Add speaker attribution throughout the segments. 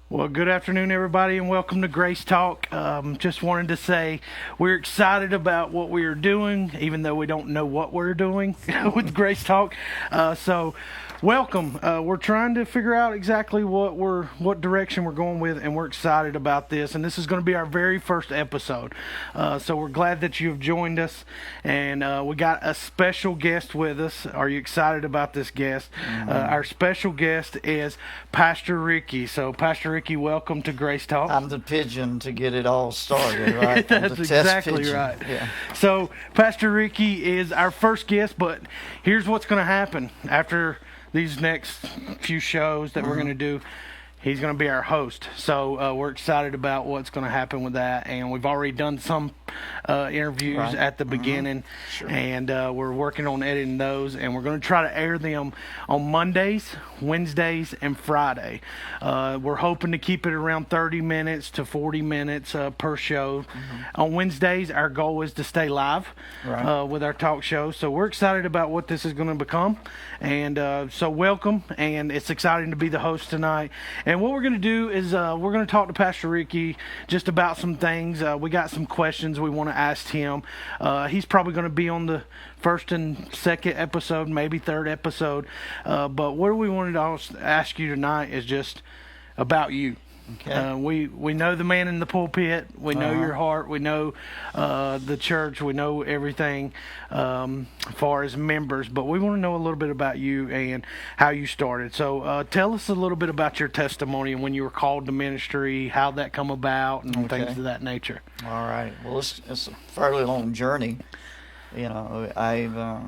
Speaker 1: Well, good afternoon, everybody, and welcome to Grace Talk. Just wanted to say we're excited about what we are doing, even though we don't know what we're doing with Grace Talk. So, welcome. We're trying to figure out exactly what direction we're going with, and we're excited about this. And this is going to be our very first episode. So we're glad that you have joined us, and we got a special guest with us. Are you excited about this guest? Our special guest is Pastor Ricky. So, Pastor Ricky, welcome to Grace Talk.
Speaker 2: I'm the pigeon to get it all started, right?
Speaker 1: That's exactly right. Yeah. So, Pastor Ricky is our first guest, but here's what's going to happen after these next few shows that we're going to do. He's going to be our host. So we're excited about what's going to happen with that. And we've already done some interviews at the beginning. Sure. And we're working on editing those. And we're going to try to air them on Mondays, Wednesdays, and Friday. We're hoping to keep it around 30 minutes to 40 minutes per show. On Wednesdays, our goal is to stay live with our talk show. So we're excited about what this is going to become. And so welcome. And it's exciting to be the host tonight. And what we're going to do is we're going to talk to Pastor Ricky just about some things. We got some questions we want to ask him. He's probably going to be on the first and second episode, maybe third episode. But what we wanted to ask you tonight is just about you. Okay. We know the man in the pulpit. We know your heart. We know the church. We know everything as far as members. But we want to know a little bit about you and how you started. So tell us a little bit about your testimony and when you were called to ministry, how that come about, and things of that nature.
Speaker 2: All right. Well, it's a fairly long journey. You know, I've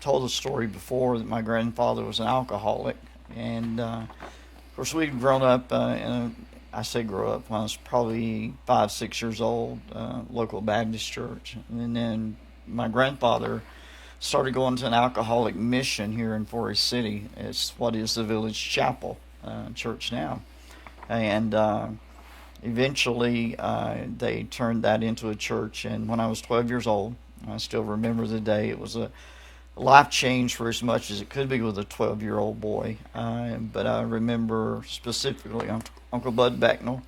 Speaker 2: told the story before that my grandfather was an alcoholic. And, of course, we'd grown up I say grow up when I was probably 5, 6 years old, local Baptist church. And then my grandfather started going to an alcoholic mission here in Forest City. It's what is the Village Chapel church now. And eventually they turned that into a church. And when I was 12 years old, I still remember the day, it was a life change for as much as it could be with a 12-year-old boy. But I remember specifically Uncle Bud Becknell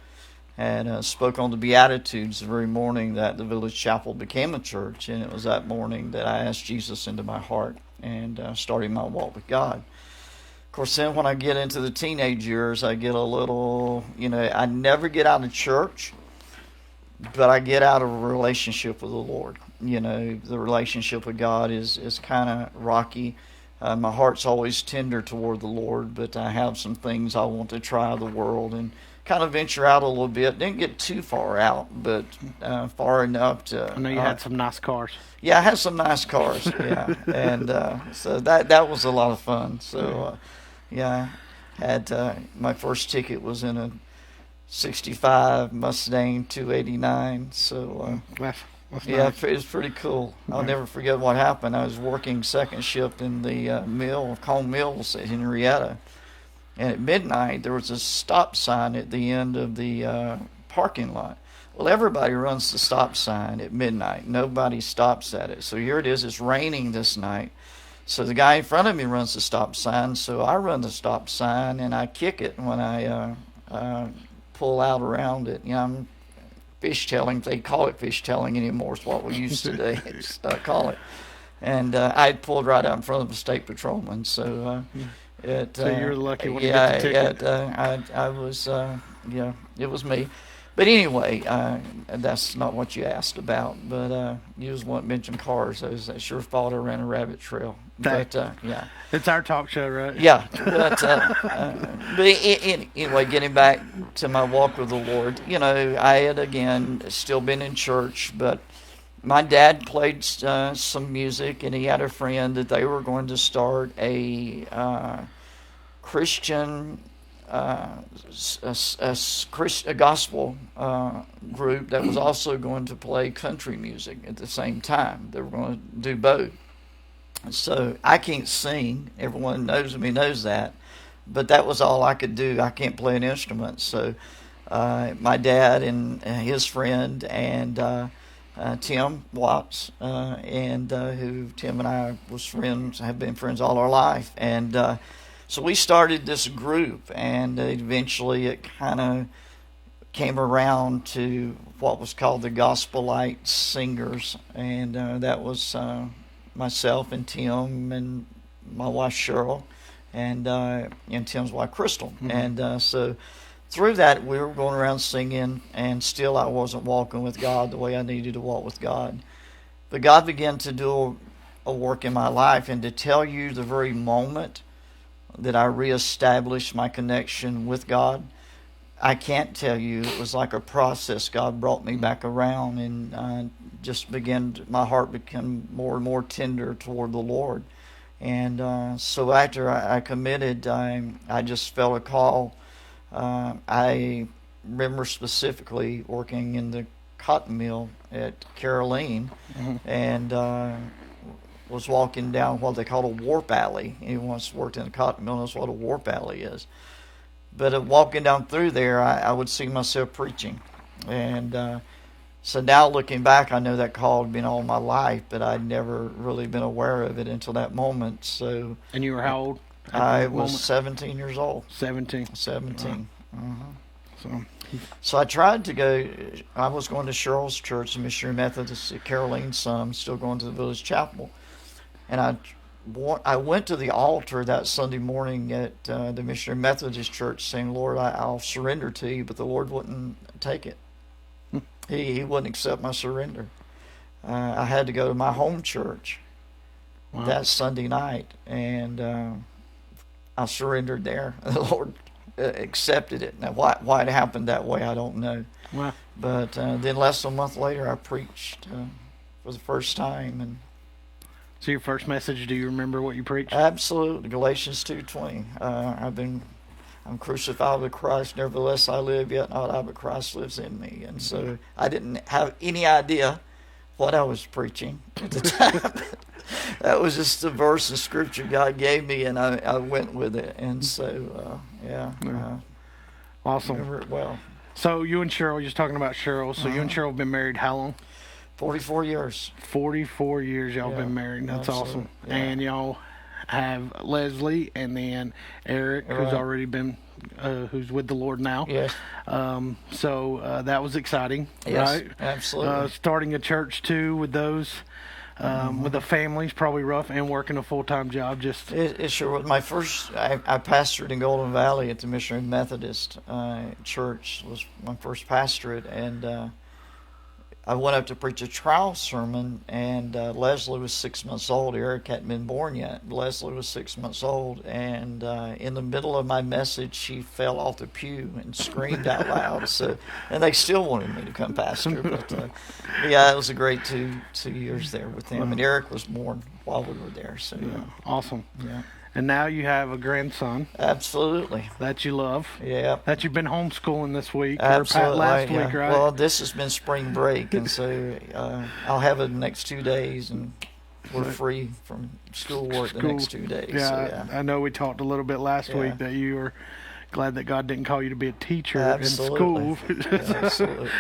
Speaker 2: had spoke on the Beatitudes the very morning that the Village Chapel became a church, and it was that morning that I asked Jesus into my heart and started my walk with God. Of course, then when I get into the teenage years, I get a little, I never get out of church, but I get out of a relationship with the Lord. The relationship with God is kind of rocky. My heart's always tender toward the Lord, but I have some things I want to try the world and kind of venture out a little bit. Didn't get too far out, but far enough to...
Speaker 1: I know you had some nice cars.
Speaker 2: Yeah, I had some nice cars, yeah. And so that was a lot of fun. So, had my first ticket was in a 65 Mustang 289, so... Yeah, nice. It was pretty cool. I'll never forget what happened. I was working second shift in the mill, Cone Mills at Henrietta. And at midnight, there was a stop sign at the end of the parking lot. Well, everybody runs the stop sign at midnight. Nobody stops at it. So here it is. It's raining this night. So the guy in front of me runs the stop sign. So I run the stop sign, and I kick it when I pull out around it. I'm fishtailing. They call it fishtailing anymore. It's what we used to call it. And I had pulled right out in front of a state patrolman. So
Speaker 1: so you're lucky when you get the ticket.
Speaker 2: I was, it was me. But anyway, that's not what you asked about. But you just want to mention cars. I sure thought I ran a rabbit trail. But yeah,
Speaker 1: it's our talk show, right?
Speaker 2: Yeah. But anyway, getting back to my walk with the Lord, I had again still been in church, but my dad played some music, and he had a friend that they were going to start a Christian, a gospel group that was also going to play country music at the same time. They were going to do both. So I can't sing. Everyone knows me, knows that. But that was all I could do. I can't play an instrument. So my dad and his friend and Tim Watts, and who Tim and I was friends, have been friends all our life. And so we started this group, and eventually it kind of came around to what was called the Gospelite Singers. And that was myself and Tim and my wife Cheryl and Tim's wife Crystal. Mm-hmm. And so through that we were going around singing, and still I wasn't walking with God the way I needed to walk with God. But God began to do a work in my life, and to tell you the very moment that I reestablished my connection with God, I can't tell you. It was like a process. God brought me back around, and just my heart became more and more tender toward the Lord. And so after I committed, I just felt a call. I remember specifically working in the cotton mill at Caroline, mm-hmm. and was walking down what they call a warp alley. Anyone who's worked in a cotton mill knows what a warp alley is. But walking down through there, I would see myself preaching. And so now looking back, I know that call had been all my life, but I'd never really been aware of it until that moment. So.
Speaker 1: And you were how old?
Speaker 2: I was 17 years old.
Speaker 1: 17.
Speaker 2: Wow. Uh-huh. So I tried to go. I was going to Cheryl's church, the Missionary Methodist at Caroline's son. I'm still going to the village chapel. And I went to the altar that Sunday morning at the Missionary Methodist Church saying, Lord, I'll surrender to you, but the Lord wouldn't take it. He wouldn't accept my surrender. I had to go to my home church that Sunday night, and I surrendered there. The Lord accepted it. Now, why it happened that way, I don't know.
Speaker 1: Wow.
Speaker 2: But then less than a month later, I preached for the first time. And
Speaker 1: so your first message, do you remember what you preached?
Speaker 2: Absolutely. Galatians 2:20. I'm crucified with Christ, nevertheless I live, yet not I, but Christ lives in me. And so I didn't have any idea what I was preaching at the time. That was just the verse of Scripture God gave me, and I went with it. And so,
Speaker 1: awesome.
Speaker 2: Remember it well.
Speaker 1: So you and Cheryl, you're just talking about Cheryl. So you and Cheryl have been married how long?
Speaker 2: 44 years.
Speaker 1: 44 years y'all been married. That's awesome. Yeah. And y'all have Leslie and then Eric, who's already been, who's with the Lord now.
Speaker 2: Yes.
Speaker 1: So that was exciting,
Speaker 2: yes,
Speaker 1: right?
Speaker 2: Absolutely.
Speaker 1: Starting a church too with those, with the families, probably rough, and working a full-time job.
Speaker 2: It sure was. My first, I pastored in Golden Valley at the Missionary Methodist Church. Was my first pastorate, and I went up to preach a trial sermon, and Leslie was 6 months old. Eric hadn't been born yet. Leslie was 6 months old, and in the middle of my message, she fell off the pew and screamed out loud. So, and they still wanted me to come pastor. But yeah, it was a great two years there with them. And Eric was born while we were there. So
Speaker 1: awesome.
Speaker 2: Yeah.
Speaker 1: And now you have a grandson.
Speaker 2: Absolutely.
Speaker 1: That you love.
Speaker 2: Yeah.
Speaker 1: That you've been homeschooling this week.
Speaker 2: Absolutely.
Speaker 1: Or last week, right?
Speaker 2: Well, this has been spring break, and so I'll have it the next 2 days, and we're free from schoolwork the next 2 days.
Speaker 1: Yeah,
Speaker 2: so,
Speaker 1: I know we talked a little bit last week that you were glad that God didn't call you to be a teacher
Speaker 2: Absolutely.
Speaker 1: in school.
Speaker 2: Absolutely.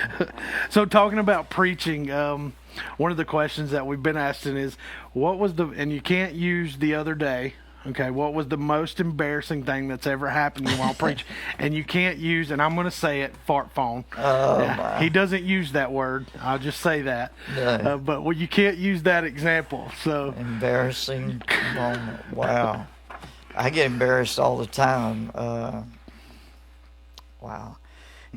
Speaker 1: So talking about preaching, one of the questions that we've been asking is, what was and you can't use the other day, okay, what was the most embarrassing thing that's ever happened to you while preaching? And you can't use, and I'm going to say it, fart phone.
Speaker 2: Oh,
Speaker 1: he doesn't use that word. I'll just say that.
Speaker 2: No.
Speaker 1: But you can't use that example. So
Speaker 2: embarrassing moment. Wow. I get embarrassed all the time. Wow.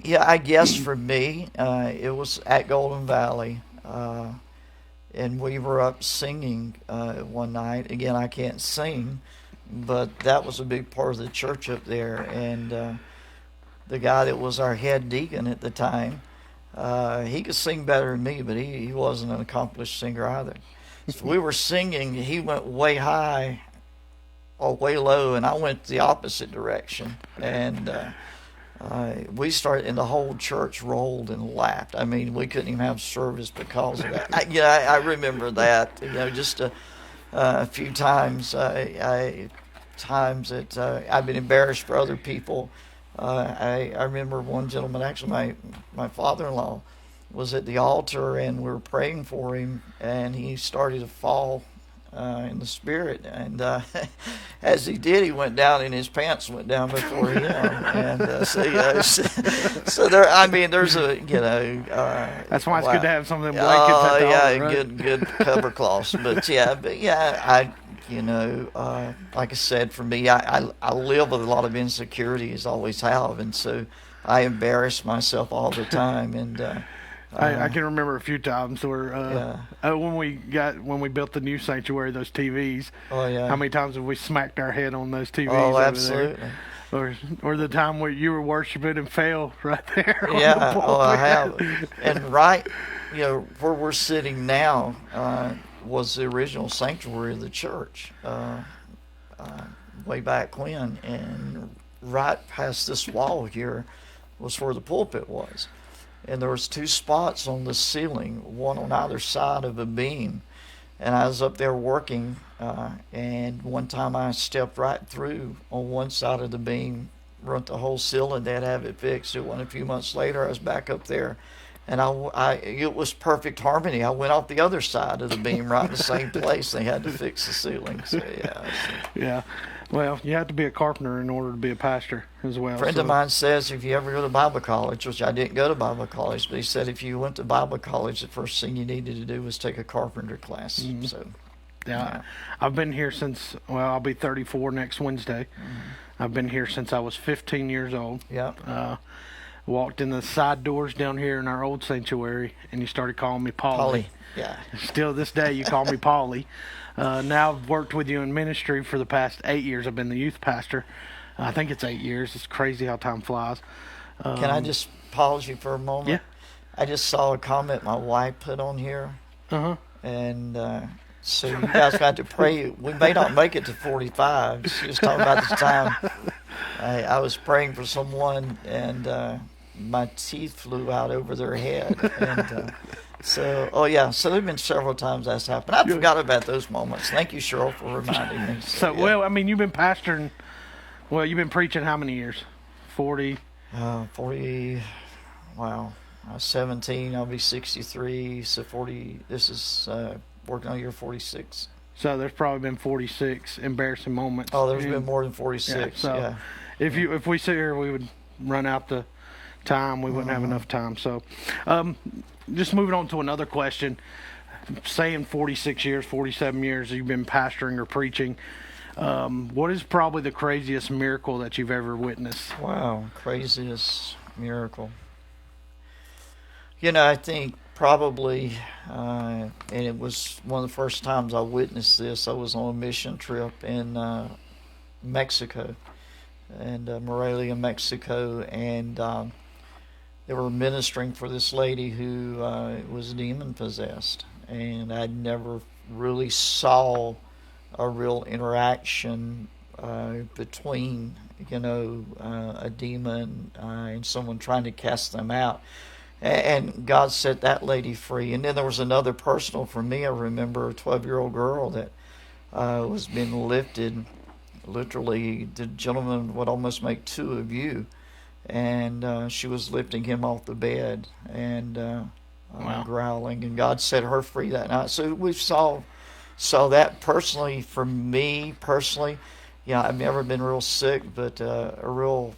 Speaker 2: Yeah, I guess for me, it was at Golden Valley. And we were up singing one night. Again, I can't sing, but that was a big part of the church up there. And the guy that was our head deacon at the time, He could sing better than me, but he wasn't an accomplished singer either. So we were singing, he went way high or way low, and I went the opposite direction. And we started, and the whole church rolled and laughed. I mean, we couldn't even have service because of that. I remember that. Just a few times, times that I've been embarrassed for other people. I remember one gentleman, actually my father-in-law, was at the altar, and we were praying for him, and he started to fall in the spirit, and as he did, he went down, and his pants went down before him, and so there. I mean, there's a
Speaker 1: that's why it's good to have some of them blankets at the altar, right?
Speaker 2: good cover cloths, but I. Like I said, for me, I live with a lot of insecurities, always have, and so I embarrass myself all the time, and.
Speaker 1: I can remember a few times where when we built the new sanctuary, those TVs.
Speaker 2: Oh yeah.
Speaker 1: How many times have we smacked our head on those TVs?
Speaker 2: Oh, absolutely.
Speaker 1: Or the time where you were worshiping and fell right there.
Speaker 2: Yeah. I have. And right, where we're sitting now was the original sanctuary of the church way back when, and right past this wall here was where the pulpit was. And there was 2 spots on the ceiling, one on either side of a beam. And I was up there working, and one time I stepped right through on one side of the beam, run the whole ceiling. They'd have it fixed. It wasn't a few months later, I was back up there, and it was perfect harmony. I went off the other side of the beam, right in the same place. They had to fix the ceiling. So
Speaker 1: yeah. Well, you have to be a carpenter in order to be a pastor as well.
Speaker 2: A friend of mine says if you ever go to Bible college, which I didn't go to Bible college, but he said if you went to Bible college, the first thing you needed to do was take a carpenter class. Mm-hmm. So,
Speaker 1: yeah. I've been here since, I'll be 34 next Wednesday. Mm-hmm. I've been here since I was 15 years old.
Speaker 2: Yeah.
Speaker 1: Walked in the side doors down here in our old sanctuary, and you started calling me Paulie.
Speaker 2: Yeah.
Speaker 1: Still this day, you call me Paulie. Now I've worked with you in ministry for the past 8 years. I've been the youth pastor. I think it's 8 years. It's crazy how time flies.
Speaker 2: Can I just pause you for a moment?
Speaker 1: Yeah.
Speaker 2: I just saw a comment my wife put on here.
Speaker 1: Uh-huh.
Speaker 2: And so you guys got to pray. We may not make it to 45. She was talking about this time. I was praying for someone, and my teeth flew out over their head. And so there have been several times that's happened. I forgot about those moments. Thank you, Cheryl, for reminding me.
Speaker 1: So well, I mean, you've been pastoring, you've been preaching how many years? 40?
Speaker 2: 40, wow. I was 17, I'll be 63, so 40, this is working on year 46.
Speaker 1: So there's probably been 46 embarrassing moments.
Speaker 2: Oh, there's been more than 46,
Speaker 1: yeah. If we sit here, we would run out the time. We wouldn't have enough time. So just moving on to another question. Saying 46 years, 47 years you've been pastoring or preaching, what is probably the craziest miracle that you've ever witnessed?
Speaker 2: Wow, craziest miracle. I think probably, and it was one of the first times I witnessed this, I was on a mission trip in Mexico, and Morelia, Mexico, and they were ministering for this lady who was demon-possessed, and I never really saw a real interaction between, a demon and someone trying to cast them out. And God set that lady free. And then there was another personal for me. I remember a 12-year-old girl that was being lifted. Literally, the gentleman would almost make 2 of you. And she was lifting him off the bed and growling. And God set her free that night. So we saw that personally. For me personally, I've never been real sick, but a real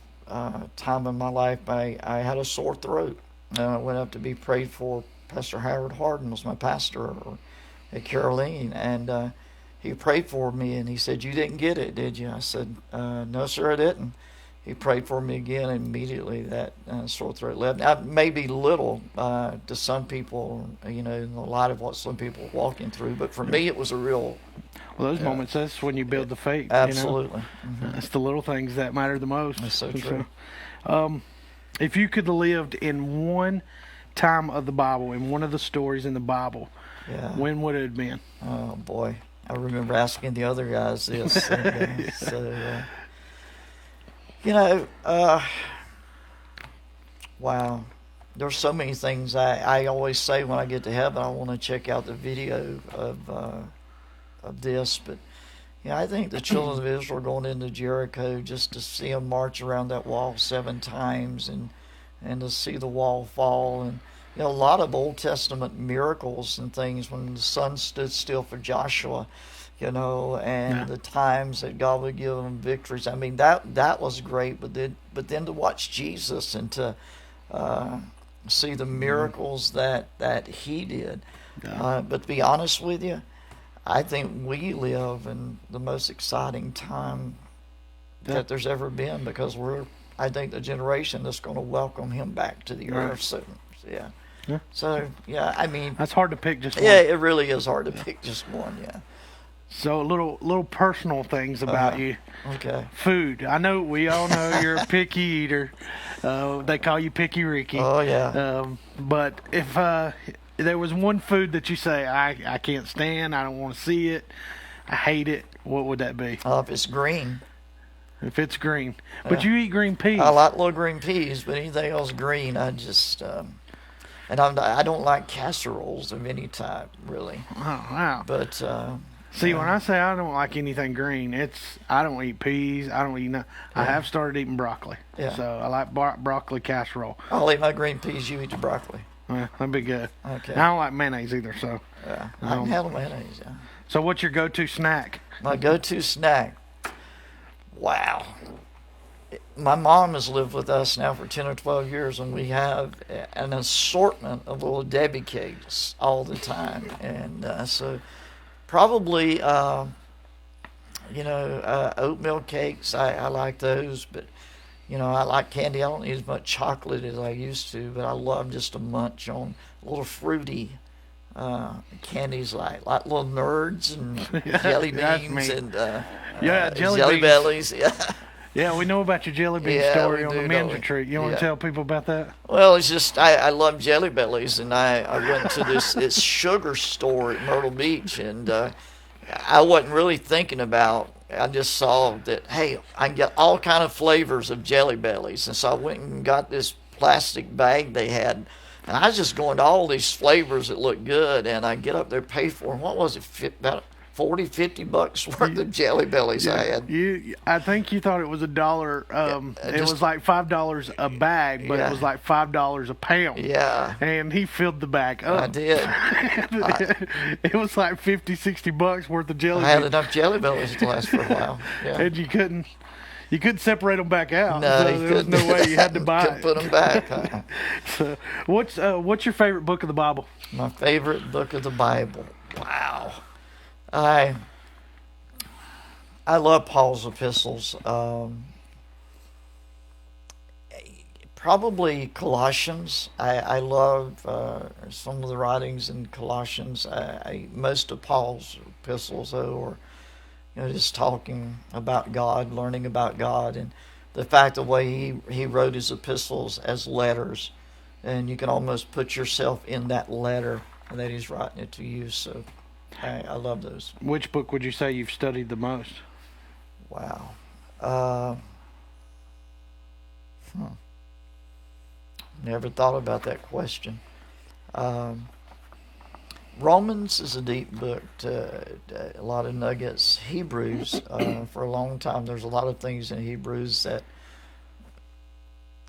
Speaker 2: time in my life, I had a sore throat. I went up to be prayed for. Pastor Howard Harden was my pastor at Caroline, and he prayed for me, and he said, "You didn't get it, did you?" I said, "No, sir, I didn't." He prayed for me again, and immediately that sore throat left. Now, it may be little to some people, in the light of what some people are walking through, but for me, it was a real...
Speaker 1: Well, those moments, that's when you build the faith.
Speaker 2: Absolutely. Mm-hmm.
Speaker 1: That's the little things that matter the most.
Speaker 2: That's so true.
Speaker 1: If you could have lived in one time of the Bible in one of the stories in the Bible, when would it have been?
Speaker 2: Oh boy, I remember asking the other guys this. And, so, wow. There's so many things I always say when I get to heaven, I want to check out the video of this. But I think the children of Israel going into Jericho, just to see them march around that wall 7 times and to see the wall fall, and a lot of Old Testament miracles and things when the sun stood still for Joshua, and the times that God would give them victories. I mean, that was great. But then to watch Jesus and to see the miracles that he did. But to be honest with you, I think we live in the most exciting time that there's ever been, because I think the generation that's going to welcome him back to the earth. So, So, I mean,
Speaker 1: that's hard to pick just one.
Speaker 2: Yeah, it really is hard to pick just one,
Speaker 1: So little personal things about you.
Speaker 2: Okay.
Speaker 1: Food. I know, we all know you're a picky eater. They call you Picky Ricky.
Speaker 2: Oh, yeah.
Speaker 1: But if there was one food that you say, I can't stand, I don't want to see it, I hate it, what would that be?
Speaker 2: If it's green.
Speaker 1: If it's green. But you eat green peas.
Speaker 2: I like little green peas, but anything else green, I just... and I don't like casseroles of any type, really.
Speaker 1: Oh, wow.
Speaker 2: But...
Speaker 1: see, when I say I don't like anything green, I don't eat peas. I don't eat nothing. I have started eating broccoli.
Speaker 2: Yeah.
Speaker 1: So I like broccoli casserole.
Speaker 2: I'll eat my green peas. You eat the broccoli.
Speaker 1: Yeah, that'd be good.
Speaker 2: Okay.
Speaker 1: And I don't like mayonnaise either. So
Speaker 2: yeah, I can handle mayonnaise. Yeah.
Speaker 1: So what's your go-to snack?
Speaker 2: My go-to snack. Wow. My mom has lived with us now for 10 or 12 years, and we have an assortment of little Debbie cakes all the time. And so probably, oatmeal cakes. I like those, but, I like candy. I don't eat as much chocolate as I used to, but I love just to munch on little fruity candies like little Nerds and jelly beans and jelly bellies. Yeah.
Speaker 1: Yeah, we know about your jelly bean story on the men's retreat. You want to tell people about that?
Speaker 2: Well, it's just I love Jelly Bellies, and I went to this sugar store at Myrtle Beach, and I wasn't really thinking about. I just saw that, hey, I can get all kind of flavors of Jelly Bellies, and so I went and got this plastic bag they had, and I was just going to all these flavors that looked good, and I get up there, pay for them. What was it? About $40-$50 worth of Jelly Bellies I had.
Speaker 1: I think you thought it was $1. It was like $5 a bag, but it was like $5 a pound.
Speaker 2: Yeah.
Speaker 1: And he filled the bag up.
Speaker 2: I did.
Speaker 1: It was like $50-$60 worth of jelly.
Speaker 2: I had enough Jelly Bellies to last for a while. Yeah.
Speaker 1: And you couldn't separate them back out.
Speaker 2: No,
Speaker 1: so there was no way you had to buy it.
Speaker 2: Put them back.
Speaker 1: So, what's your favorite book of the Bible?
Speaker 2: My favorite book of the Bible. Wow. I love Paul's epistles. Probably Colossians. I love some of the writings in Colossians. Most of Paul's epistles, though, are just talking about God, learning about God, and the fact the way he wrote his epistles as letters, and you can almost put yourself in that letter that he's writing it to you. So. I love those.
Speaker 1: Which book would you say you've studied the most?
Speaker 2: Wow. Never thought about that question. Romans is a deep book. A lot of nuggets. Hebrews, for a long time, there's a lot of things in Hebrews that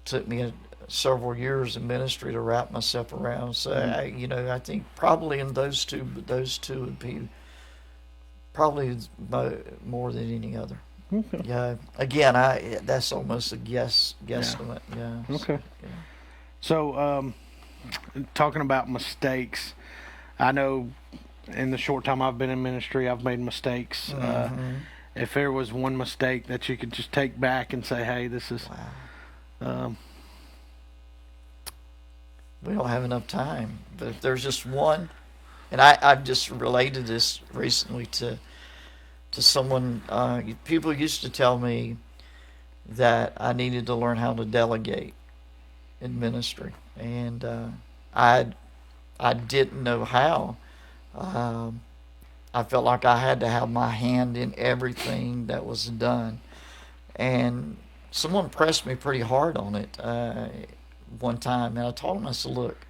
Speaker 2: took me several years in ministry to wrap myself around. So I think probably in those two would be probably more than any other.
Speaker 1: Okay.
Speaker 2: Yeah. Again, that's almost a guesstimate. Yeah.
Speaker 1: Okay. So, talking about mistakes, I know in the short time I've been in ministry, I've made mistakes.
Speaker 2: Mm-hmm.
Speaker 1: If there was one mistake that you could just take back and say, "Hey, this is."
Speaker 2: Wow. We don't have enough time, but if there's just one, and I've just related this recently to someone. People used to tell me that I needed to learn how to delegate in ministry, and I didn't know how. I felt like I had to have my hand in everything that was done. And someone pressed me pretty hard on it one time, and I told him, I said, look,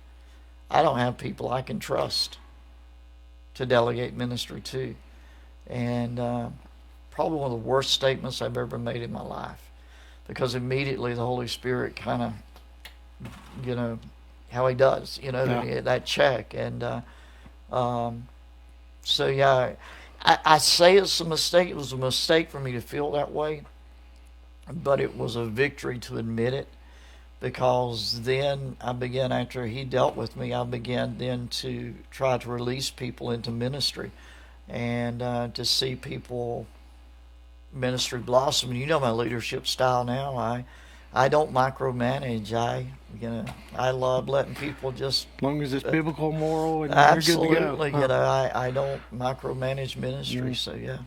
Speaker 2: I don't have people I can trust to delegate ministry to. And probably one of the worst statements I've ever made in my life, because immediately the Holy Spirit kind of, how he does, that check. And so, yeah, I say it's a mistake. It was a mistake for me to feel that way, but it was a victory to admit it, because then I began, after he dealt with me, I began then to try to release people into ministry and to see people ministry blossom. You know my leadership style now. I don't micromanage. I love letting people just,
Speaker 1: as long as it's biblical, moral, and
Speaker 2: absolutely,
Speaker 1: you're good to go.
Speaker 2: I don't micromanage ministry. So
Speaker 1: yeah.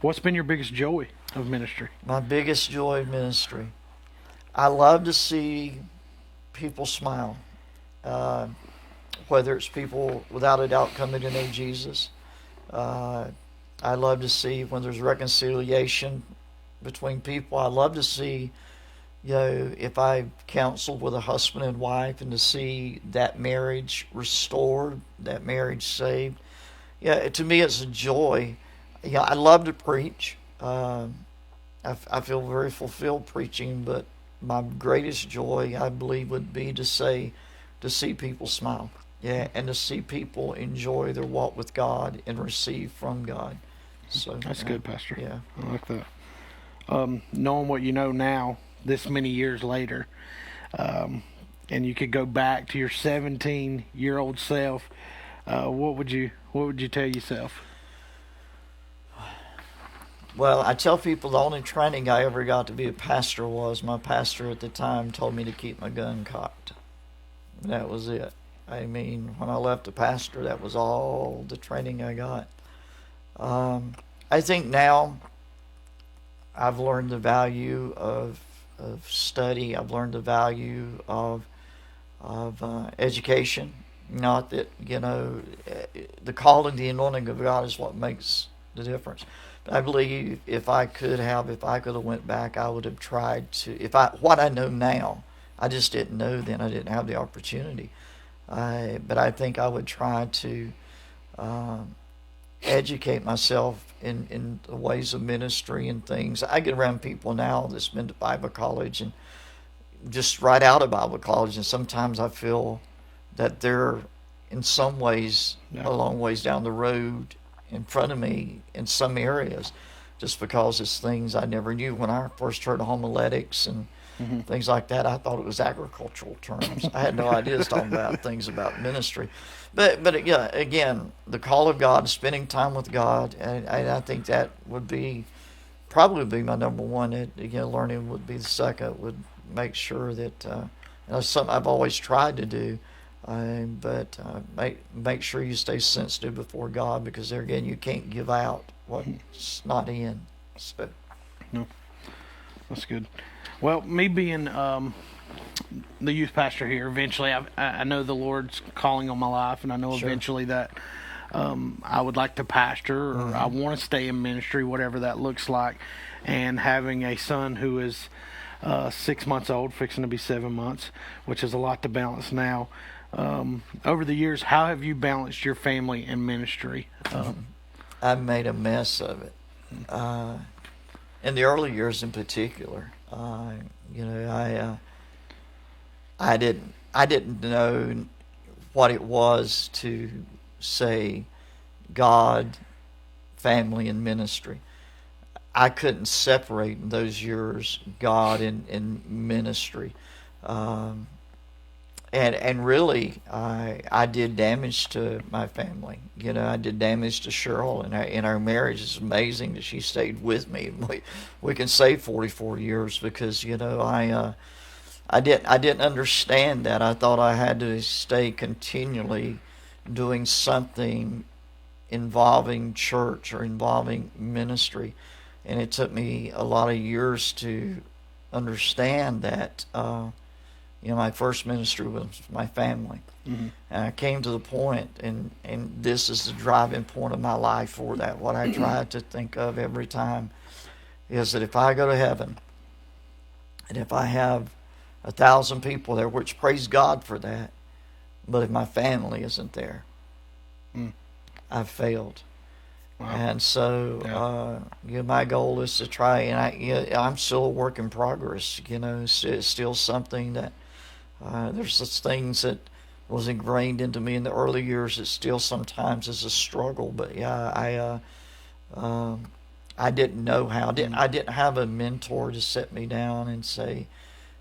Speaker 1: What's been your biggest joy of ministry?
Speaker 2: My biggest joy of ministry, I love to see people smile. Whether it's people without a doubt coming to know Jesus. I love to see when there's reconciliation between people. I love to see, if I counseled with a husband and wife, and to see that marriage restored, that marriage saved. Yeah, to me it's a joy. Yeah, I love to preach. I feel very fulfilled preaching, but my greatest joy, I believe, would be to see people smile. Yeah, and to see people enjoy their walk with God and receive from God. So
Speaker 1: that's good, Pastor.
Speaker 2: Yeah,
Speaker 1: I like that. Knowing what you know now, this many years later, and you could go back to your 17-year-old self, what would you tell yourself?
Speaker 2: Well, I tell people the only training I ever got to be a pastor was my pastor at the time told me to keep my gun cocked. That was it. I mean, when I left the pastor, that was all the training I got. I think now I've learned the value of study. I've learned the value of education. Not that, the calling, the anointing of God is what makes the difference. But I believe if I could have went back, I would have tried to. What I know now, I just didn't know then. I didn't have the opportunity. But I think I would try to educate myself in the ways of ministry and things. I get around people now that's been to Bible college and just right out of Bible college, and sometimes I feel that they're in some ways a long ways down the road in front of me in some areas, just because it's things I never knew. When I first heard of homiletics and things like that, I thought it was agricultural terms. I had no idea it's talking about things about ministry. But yeah, again, the call of God, spending time with God, and I think that would probably be my number one. Learning would be the second. Would make sure that that's something I've always tried to do. But make sure you stay sensitive before God, because there again, you can't give out what's not in. So.
Speaker 1: No, that's good. Well, me being the youth pastor here, eventually I know the Lord's calling on my life, and I know eventually that I would like to pastor, or I want to stay in ministry, whatever that looks like. And having a son who is 6 months old, fixing to be 7 months, which is a lot to balance now. Over the years, how have you balanced your family and ministry?
Speaker 2: I made a mess of it. In the early years, in particular, I didn't know what it was to say God, family, and ministry. I couldn't separate in those years God and ministry. And really, I did damage to my family. I did damage to Cheryl, and in our marriage. It's amazing that she stayed with me. We can say 44 years because I didn't understand that. I thought I had to stay continually doing something involving church or involving ministry, and it took me a lot of years to understand that. my first ministry was my family.
Speaker 1: Mm-hmm.
Speaker 2: And I came to the point, and this is the driving point of my life for that. What I try to think of every time is that if I go to heaven, and if I have 1,000 people there, which praise God for that, but if my family isn't there, I've failed. Wow. And so, my goal is to try, and I'm still a work in progress. It's still something that there's such things that was ingrained into me in the early years. It still sometimes is a struggle, but I didn't know how. I didn't have a mentor to sit me down and say,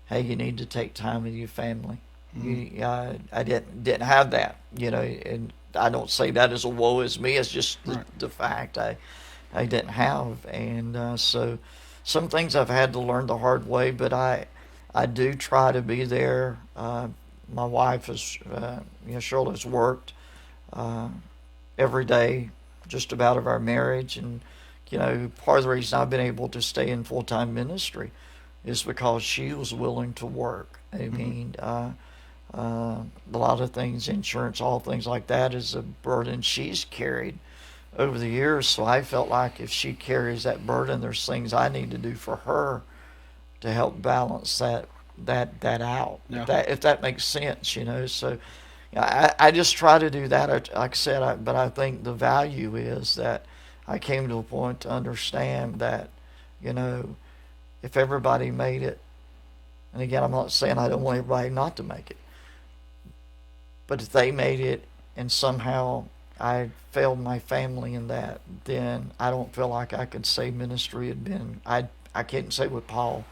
Speaker 2: "Hey, you need to take time with your family." I didn't have that, and I don't say that as a woe is me. It's just the fact I didn't have, and so some things I've had to learn the hard way. But I do try to be there. My wife has, Shirley has worked every day, just about of our marriage, and part of the reason I've been able to stay in full-time ministry is because she was willing to work. I mean, a lot of things, insurance, all things like that, is a burden she's carried over the years. So I felt like if she carries that burden, there's things I need to do for her to help balance that out. Yeah. If that makes sense, So I just try to do that. Like I said, but I think the value is that I came to a point to understand that, if everybody made it, and again, I'm not saying I don't want everybody not to make it, but if they made it and somehow I failed my family in that, then I don't feel like I could say ministry had been, I can't say with Paul,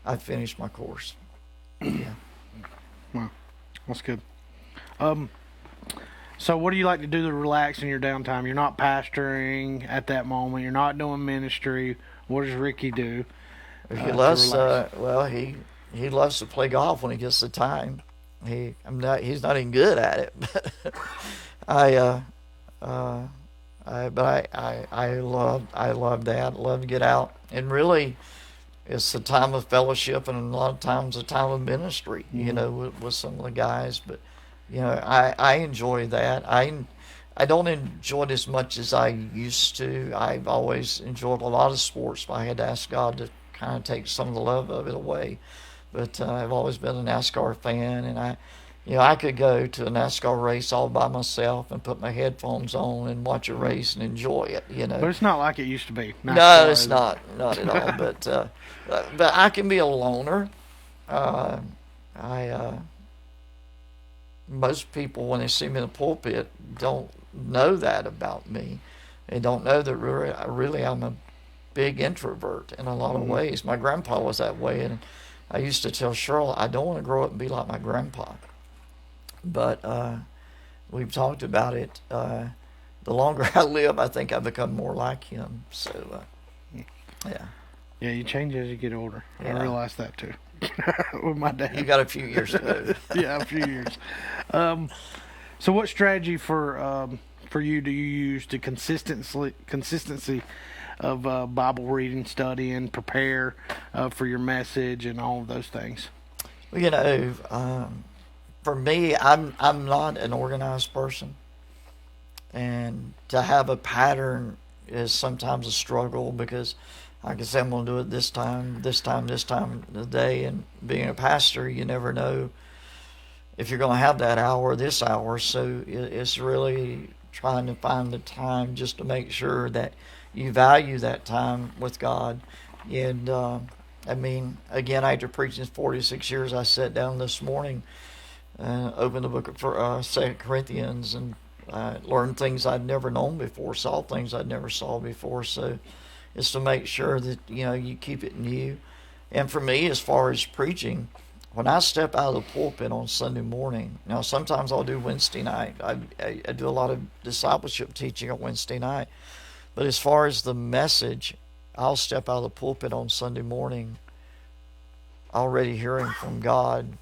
Speaker 2: I finished my course. Yeah.
Speaker 1: Wow, that's good. So what do you like to do to relax in your downtime? You're not pastoring at that moment. You're not doing ministry. What does Ricky do?
Speaker 2: He loves. He loves to play golf when he gets the time. He's not even good at it, but I love that. I love to get out, and really, it's the time of fellowship, and a lot of times the time of ministry. With some of the guys, but I enjoy that. I don't enjoy it as much as I used to. I've always enjoyed a lot of sports, but I had to ask God to kind of take some of the love of it away. But I've always been a NASCAR fan, and I could go to a NASCAR race all by myself and put my headphones on and watch a race and enjoy it.
Speaker 1: But it's not like it used to be. NASCAR,
Speaker 2: no, it's not at all. But I can be a loner. Most people, when they see me in the pulpit, don't know that about me. They don't know that really I'm a big introvert in a lot of ways. My grandpa was that way, and I used to tell Cheryl, I don't want to grow up and be like my grandpa. But we've talked about it. The longer I live, I think I become more like him. So, yeah.
Speaker 1: Yeah, you change as you get older. Yeah. I realized that too. With my dad.
Speaker 2: You got a few years to go.
Speaker 1: Yeah, a few years. So what strategy for you do you use to consistency of Bible reading, studying, prepare for your message and all of those things?
Speaker 2: Well, for me, I'm not an organized person, and to have a pattern is sometimes a struggle because I can say I'm going to do it this time of the day, and being a pastor, you never know if you're going to have that hour, this hour, so it's really trying to find the time just to make sure that you value that time with God. And again, after preaching 46 years, I sat down this morning and opened the book of 2 Corinthians and learned things I'd never known before, saw things I'd never saw before. So it's to make sure that you keep it new. And for me, as far as preaching, when I step out of the pulpit on Sunday morning, now sometimes I'll do Wednesday night. I do a lot of discipleship teaching on Wednesday night. But as far as the message, I'll step out of the pulpit on Sunday morning already hearing from God,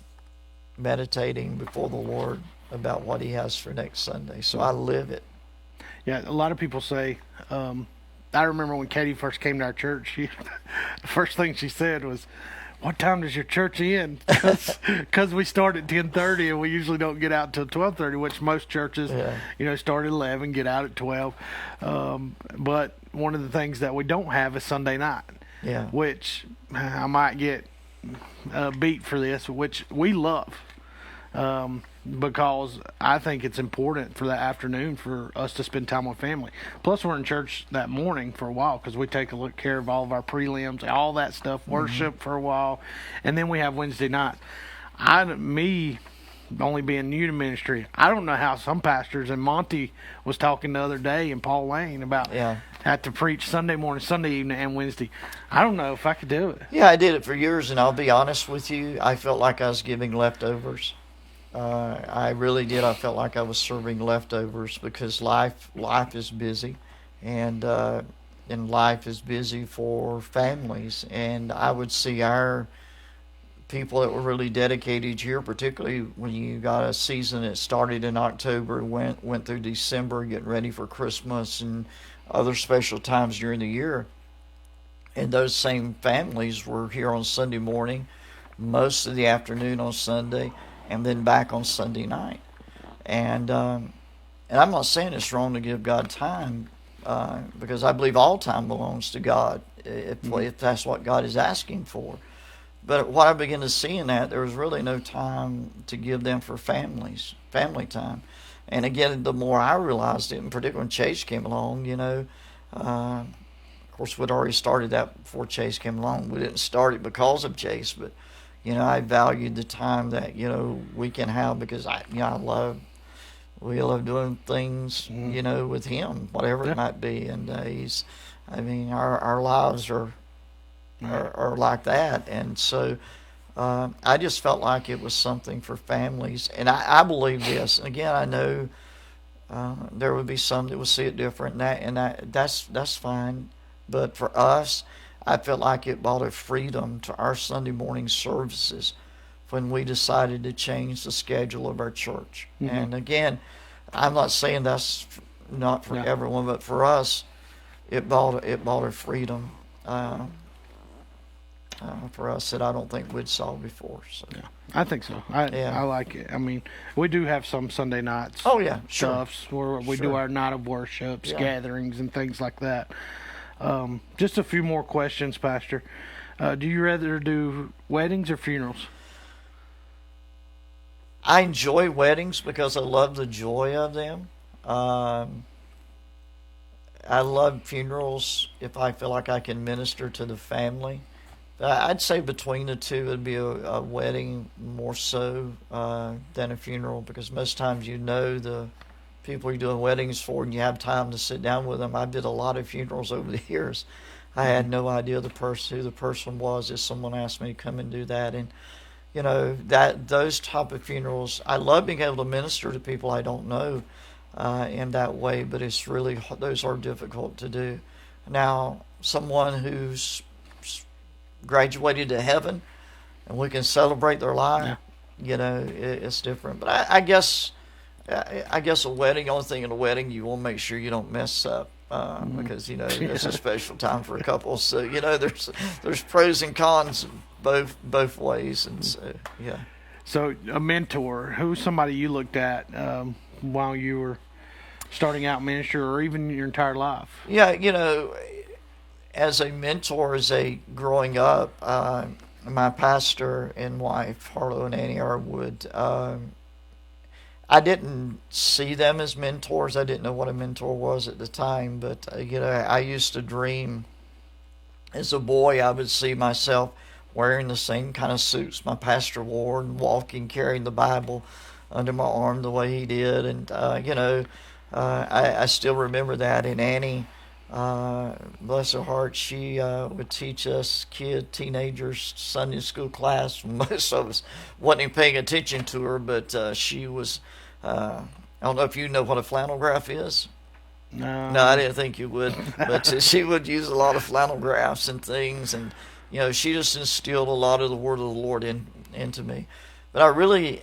Speaker 2: meditating before the Lord about what He has for next Sunday. So I live it.
Speaker 1: Yeah, a lot of people say, I remember when Katie first came to our church, the first thing she said was, what time does your church end? Because we start at 10:30 and we usually don't get out till 12:30, which most churches, start at 11, get out at 12. But one of the things that we don't have is Sunday night, which I might get beat for this, which we love. Because I think it's important for that afternoon for us to spend time with family. Plus, we're in church that morning for a while because we take a look care of all of our prelims, all that stuff, worship for a while, and then we have Wednesday night. Me only being new to ministry, I don't know how some pastors, and Monty was talking the other day, and Paul Lane about had to preach Sunday morning, Sunday evening, and Wednesday. I don't know if I could do it.
Speaker 2: Yeah, I did it for years, and I'll be honest with you, I felt like I was giving leftovers. I really did. I felt like I was serving leftovers because life is busy, and life is busy for families. And I would see our people that were really dedicated here, particularly when you got a season that started in October and went through December, getting ready for Christmas and other special times during the year. And those same families were here on Sunday morning, most of the afternoon on Sunday, and then back on Sunday night. And I'm not saying it's wrong to give God time, because I believe all time belongs to God if that's what God is asking for. But what I began to see in that, there was really no time to give them for family time. And again, the more I realized it, and particularly when Chase came along, of course we'd already started that before Chase came along. We didn't start it because of Chase, but I valued the time that, we can have because we love doing things, with him, whatever it might be. And our lives are like that. And so I just felt like it was something for families. And I believe this. And again, I know there would be some that would see it different, and that's fine. But for us, I felt like it brought a freedom to our Sunday morning services when we decided to change the schedule of our church. And again, I'm not saying that's not for everyone, but for us, it brought a freedom for us that I don't think we'd saw before. So.
Speaker 1: Yeah, I think so. I like it. I mean, we do have some Sunday nights.
Speaker 2: Oh yeah,
Speaker 1: stuffs where we do our night of worships, gatherings, and things like that. Just a few more questions, Pastor. Do you rather do weddings or funerals?
Speaker 2: I enjoy weddings because I love the joy of them. I love funerals if I feel like I can minister to the family. I'd say between the two, it'd be a wedding more so than a funeral, because most times the people you're doing weddings for, and you have time to sit down with them. I did a lot of funerals over the years. I had no idea who the person was if someone asked me to come and do that. And those type of funerals, I love being able to minister to people I don't know in that way, but it's really, those are difficult to do. Now, someone who's graduated to heaven and we can celebrate their life, it's different. But I guess a wedding, the only thing in a wedding, you want to make sure you don't mess up, because it's a special time for a couple. So there's pros and cons both ways, and so
Speaker 1: So a mentor, who's somebody you looked at while you were starting out ministry, or even your entire life?
Speaker 2: As a mentor, growing up, my pastor and wife, Harlow and Annie Arwood. I didn't see them as mentors. I didn't know what a mentor was at the time, but I used to dream as a boy. I would see myself wearing the same kind of suits my pastor wore and walking, carrying the Bible under my arm the way he did. And I still remember that. And Annie, bless her heart, she would teach us teenagers Sunday school class. Most of us wasn't even paying attention to her, but she was. I don't know if you know what a flannel graph is. No, I didn't think you would. But she would use a lot of flannel graphs and things, and she just instilled a lot of the word of the Lord into me. But I really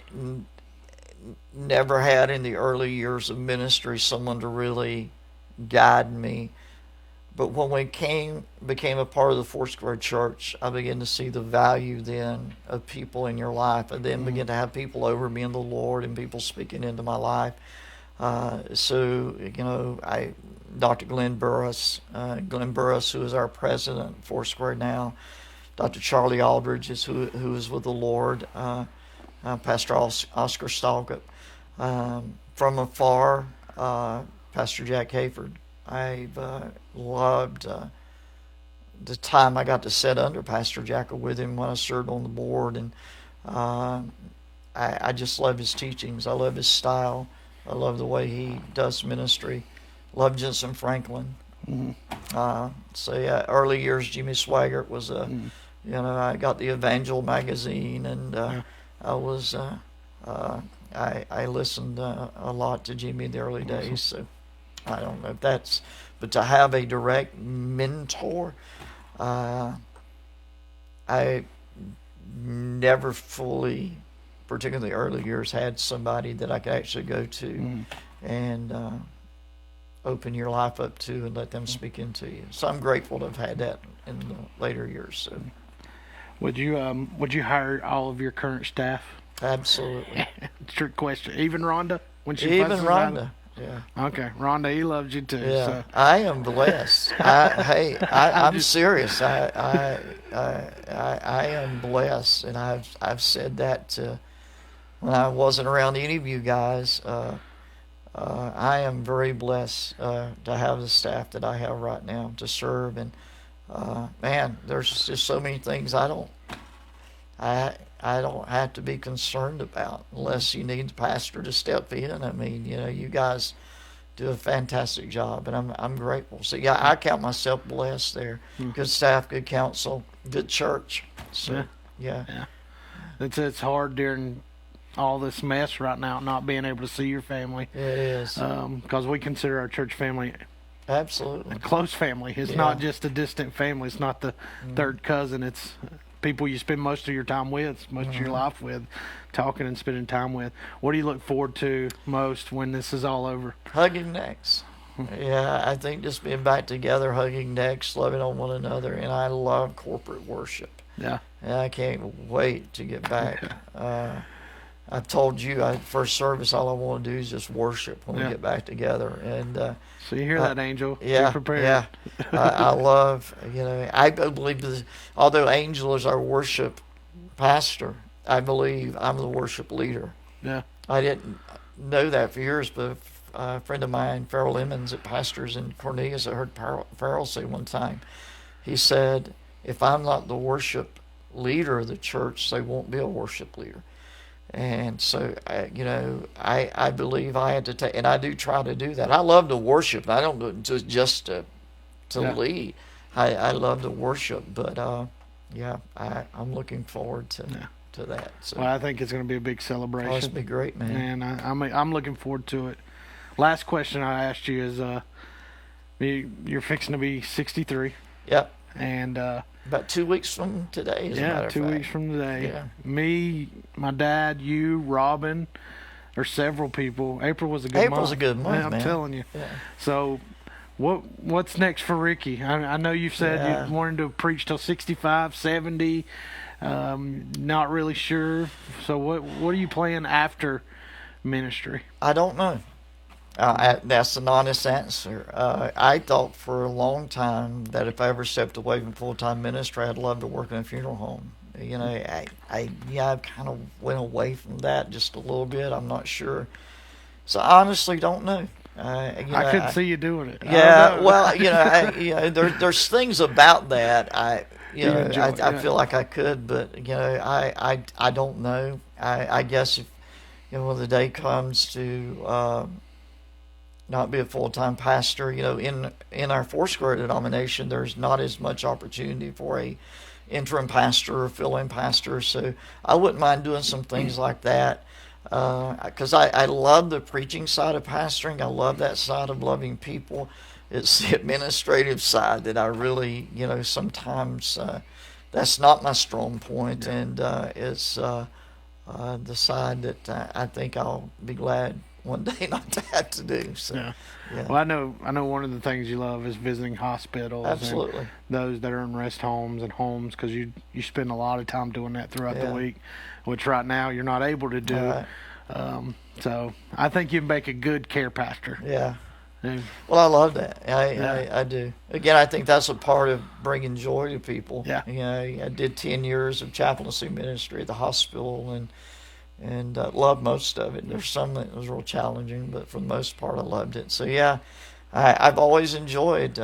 Speaker 2: never had in the early years of ministry someone to really guide me. but when we became a part of the Foursquare Church, I began to see the value then of people in your life. I then began to have people over me in the Lord and people speaking into my life. So, Dr. Glenn Burris, who is our president of Foursquare now, Dr. Charlie Aldridge, who is with the Lord, Pastor Oscar Stalkup. From afar, Pastor Jack Hayford. I've loved the time I got to sit under Pastor Jack with him when I served on the board, and I just love his teachings. I love his style. I love the way he does ministry. Love Jensen Franklin. Early years, Jimmy Swaggart was I got the Evangel magazine, and I was I listened a lot to Jimmy in the early days. So I don't know if that's, but to have a direct mentor, I never fully, particularly early years, had somebody that I could actually go to and open your life up to and let them speak into you. So I'm grateful to have had that in the later years. So, would you hire all of your current staff? Absolutely.
Speaker 1: Trick question. Even Rhonda?
Speaker 2: Even Rhonda. Yeah.
Speaker 1: Okay. Rhonda, he loves you too.
Speaker 2: Yeah.
Speaker 1: So.
Speaker 2: I am blessed. I'm serious. I am blessed, and I've said that when I wasn't around any of you guys. I am very blessed to have the staff that I have right now to serve, and man, there's just so many things I don't have to be concerned about unless you need the pastor to step in. I mean, you guys do a fantastic job, and I'm grateful. So yeah, I count myself blessed there. Good staff, good counsel, good church. So yeah.
Speaker 1: It's hard during all this mess right now, not being able to see your family.
Speaker 2: It is.
Speaker 1: Because we consider our church family
Speaker 2: absolutely
Speaker 1: a close family. It's not just a distant family. It's not the third cousin. It's people you spend most of your time with, most of your life with, talking and spending time with. What do you look forward to most when this is all over?
Speaker 2: Hugging necks. Yeah, I think just being back together, hugging necks, loving on one another, and I love corporate worship.
Speaker 1: Yeah.
Speaker 2: And I can't wait to get back. I've told you, first service, all I want to do is just worship when we get back together. And
Speaker 1: so you hear that, Angel?
Speaker 2: Yeah,
Speaker 1: be prepared.
Speaker 2: Yeah. I love, I believe although Angel is our worship pastor, I believe I'm the worship leader.
Speaker 1: Yeah.
Speaker 2: I didn't know that for years, but a friend of mine, Farrell Emmons, that pastors in Cornelius, I heard Farrell say one time, he said, if I'm not the worship leader of the church, they won't be a worship leader. And so, I believe I had to take, and I do try to do that. I love to worship. I don't do it just to lead. I love to worship, but I'm looking forward to that. So.
Speaker 1: Well, I think it's going to be a big celebration.
Speaker 2: Oh, it's going to be great, man.
Speaker 1: And I'm looking forward to it. Last question I asked you is, you're fixing to be 63.
Speaker 2: Yep.
Speaker 1: And
Speaker 2: about 2 weeks from today, as a matter of fact.
Speaker 1: 2 weeks from today.
Speaker 2: Yeah.
Speaker 1: Me, my dad, you, Robin, or several people. April was a good month.
Speaker 2: April's a good month, man.
Speaker 1: I'm telling you.
Speaker 2: Yeah.
Speaker 1: So, what's next for Ricky? I know you've said you wanted to preach till 65, 70. Not really sure. So, what are you playing after ministry?
Speaker 2: I don't know. That's an honest answer. I thought for a long time that if I ever stepped away from full-time ministry, I'd love to work in a funeral home. I kind of went away from that just a little bit. I'm not sure. So I honestly don't know.
Speaker 1: I could see you doing it.
Speaker 2: Yeah, well, there's things about that I feel like I could, but I don't know. I guess if when the day comes to not be a full-time pastor, in our Foursquare denomination, there's not as much opportunity for a interim pastor or fill-in pastor, so I wouldn't mind doing some things like that, because I love the preaching side of pastoring. I love that side of loving people. It's the administrative side that I really, sometimes that's not my strong point, and it's the side that I think I'll be glad one day not to have to do. So,
Speaker 1: Yeah.
Speaker 2: yeah.
Speaker 1: Well, I know one of the things you love is visiting hospitals.
Speaker 2: Absolutely.
Speaker 1: And those that are in rest homes and homes, because you spend a lot of time doing that throughout the week, which right now you're not able to do.
Speaker 2: Right.
Speaker 1: So I think you make a good care pastor.
Speaker 2: Yeah.
Speaker 1: Yeah.
Speaker 2: Well, I love that. I do. Again, I think that's a part of bringing joy to people.
Speaker 1: Yeah.
Speaker 2: You know, I did 10 years of chaplaincy ministry at the hospital and loved most of it. There's some that was real challenging, but for the most part, I loved it. So, yeah, I've always enjoyed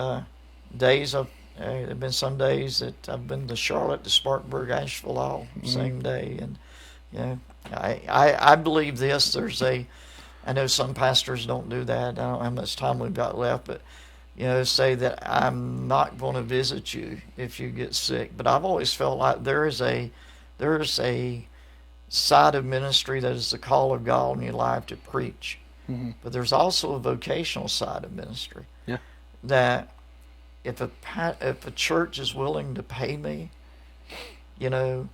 Speaker 2: days of. There have been some days that I've been to Charlotte, to Spartanburg, Asheville, all same day, and you know, I believe this. I know some pastors don't do that. I don't know how much time we've got left, but you know, say that I'm not going to visit you if you get sick. But I've always felt like there is a side of ministry that is the call of God in your life to preach.
Speaker 1: Mm-hmm.
Speaker 2: But there's also a vocational side of ministry.
Speaker 1: Yeah.
Speaker 2: That if a church is willing to pay me, you know,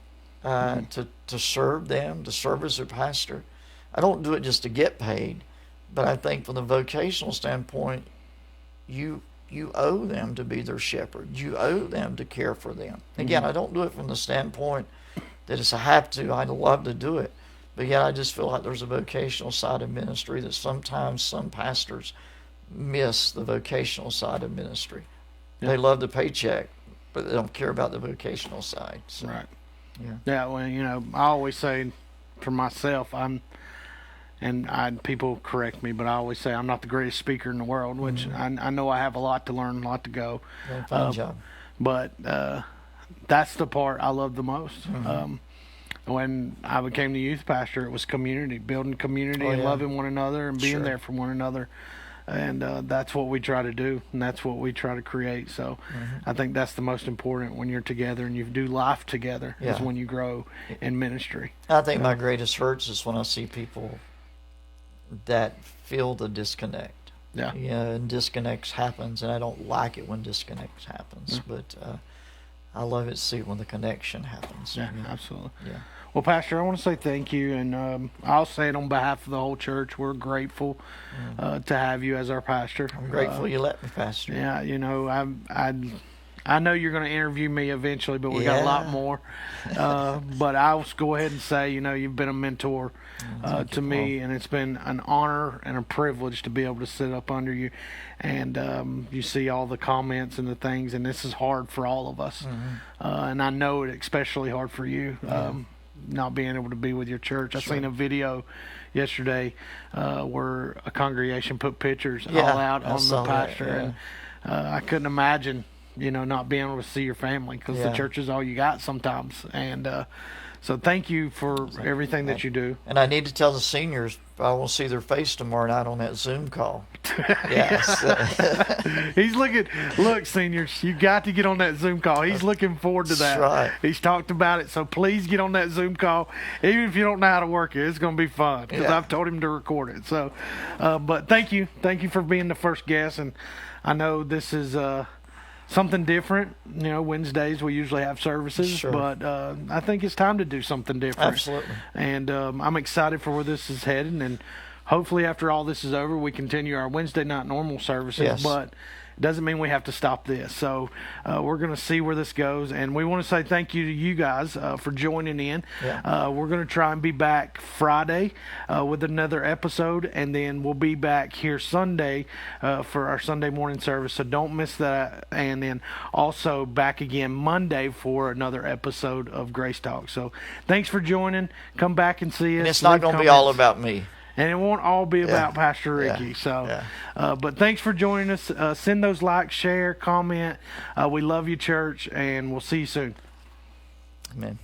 Speaker 2: to serve them, to serve as their pastor, I don't do it just to get paid, but I think from the vocational standpoint, you owe them to be their shepherd. You owe them to care for them. Again, I don't do it from the standpoint that it's a have to. I'd love to do it. But yet I just feel like there's a vocational side of ministry that sometimes some pastors miss the vocational side of ministry. Yeah. They love the paycheck, but they don't care about the vocational side. So,
Speaker 1: right.
Speaker 2: Yeah.
Speaker 1: Yeah, well, you know, I always say for myself, people correct me, but I always say I'm not the greatest speaker in the world, which I know I have a lot to learn, a lot to go.
Speaker 2: Yeah, fine job.
Speaker 1: But that's the part I love the most. When I became the youth pastor, it was community, building community and loving one another and being there for one another. And that's what we try to do, and that's what we try to create. So I think that's the most important when you're together and you do life together is when you grow in ministry.
Speaker 2: I think my greatest hurts is when I see people that feel the disconnect.
Speaker 1: Yeah.
Speaker 2: Yeah, and disconnects happens, and I don't like it when disconnects happens, but I love it to see when the connection happens.
Speaker 1: Yeah, absolutely.
Speaker 2: Yeah.
Speaker 1: Well, Pastor, I want to say thank you, and I'll say it on behalf of the whole church. We're grateful to have you as our pastor.
Speaker 2: I'm grateful you let me pastor.
Speaker 1: Yeah, you know, I know you're going to interview me eventually, but we got a lot more. But I'll go ahead and say, you know, you've been a mentor to me, and it's been an honor and a privilege to be able to sit up under you. And you see all the comments and the things, and this is hard for all of us. And I know it's especially hard for you. Not being able to be with your church. I seen a video yesterday where a congregation put pictures all out on the pastor, and I couldn't imagine, you know, not being able to see your family because the church is all you got sometimes. And so thank you for everything that you do.
Speaker 2: And I need to tell the seniors I will see their face tomorrow night on that Zoom call. Yes.
Speaker 1: He's look, seniors, you got to get on that Zoom call. He's looking forward to that.
Speaker 2: That's right.
Speaker 1: He's talked about it, so please get on that Zoom call. Even if you don't know how to work it, it's going to be fun because I've told him to record it. So, but thank you for being the first guest, and I know this is something different. You know, Wednesdays we usually have services, but I think it's time to do something different.
Speaker 2: Absolutely.
Speaker 1: And I'm excited for where this is heading, and hopefully after all this is over, we continue our Wednesday night normal services, but it doesn't mean we have to stop this. So we're going to see where this goes, and we want to say thank you to you guys for joining in. We're going to try and be back Friday with another episode, and then we'll be back here Sunday for our Sunday morning service, so don't miss that. And then also back again Monday for another episode of Grace Talk. So thanks for joining. Come back and see us.
Speaker 2: And it's not going to be all about me.
Speaker 1: And it won't all be about Pastor Ricky. So, but thanks for joining us. Send those likes, share, comment. We love you, church, and we'll see you soon.
Speaker 2: Amen.